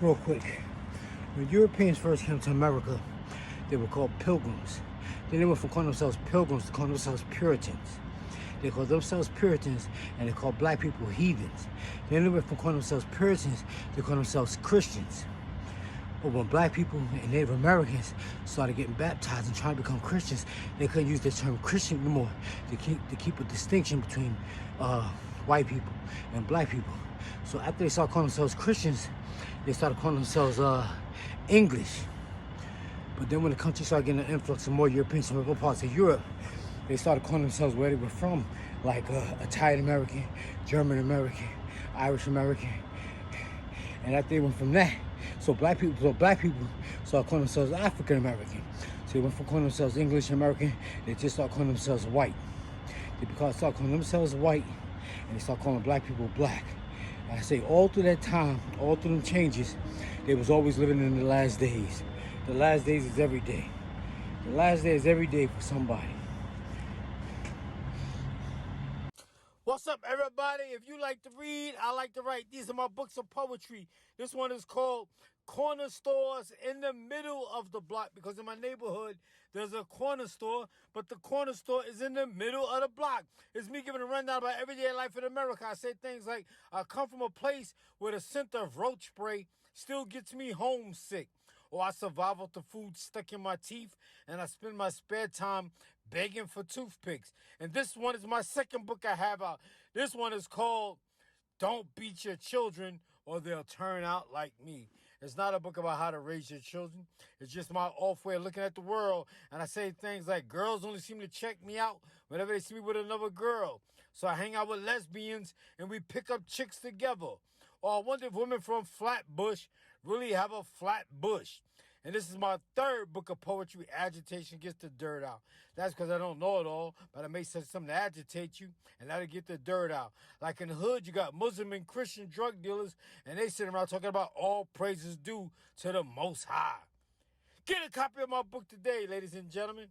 Real quick, when Europeans first came to America, they were called pilgrims. Then they went from calling themselves pilgrims to calling themselves Puritans. They called themselves Puritans, and they called black people heathens. Then they went from calling themselves Puritans to calling themselves Christians. But when black people and Native Americans started getting baptized and trying to become Christians, they couldn't use the term Christian anymore to keep a distinction between white people and black people. So after they started calling themselves Christians, they started calling themselves English. But then when the country started getting an influx of more Europeans from other parts of Europe, they started calling themselves where they were from, like Italian American, German American, Irish American. And after they went from that, so black people started calling themselves African American. So they went from calling themselves English American, they just started calling themselves white. They started calling themselves white, and they started calling black people black. And I say all through that time, all through them changes, they was always living in the last days. The last days is every day. The last day is every day for somebody. What's up, everybody? If you like to read, I like to write. These are my books of poetry. This one is called Corner Stores in the Middle of the Block, because in my neighborhood, there's a corner store, but the corner store is in the middle of the block. It's me giving a rundown about everyday life in America. I say things like, I come from a place where the scent of roach spray still gets me homesick. Or I survive off the food stuck in my teeth, and I spend my spare time begging for toothpicks. And this one is my second book I have out. This one is called Don't Beat Your Children or They'll Turn Out Like Me. It's not a book about how to raise your children. It's just my off way of looking at the world. And I say things like, girls only seem to check me out whenever they see me with another girl. So I hang out with lesbians and we pick up chicks together. Or I wonder if women from Flatbush really have a flat bush. And this is my third book of poetry, Agitation Gets the Dirt Out. That's because I don't know it all, but I may say something to agitate you, and that'll get the dirt out. Like in the hood, you got Muslim and Christian drug dealers, and they sit around talking about all praises due to the Most High. Get a copy of my book today, ladies and gentlemen.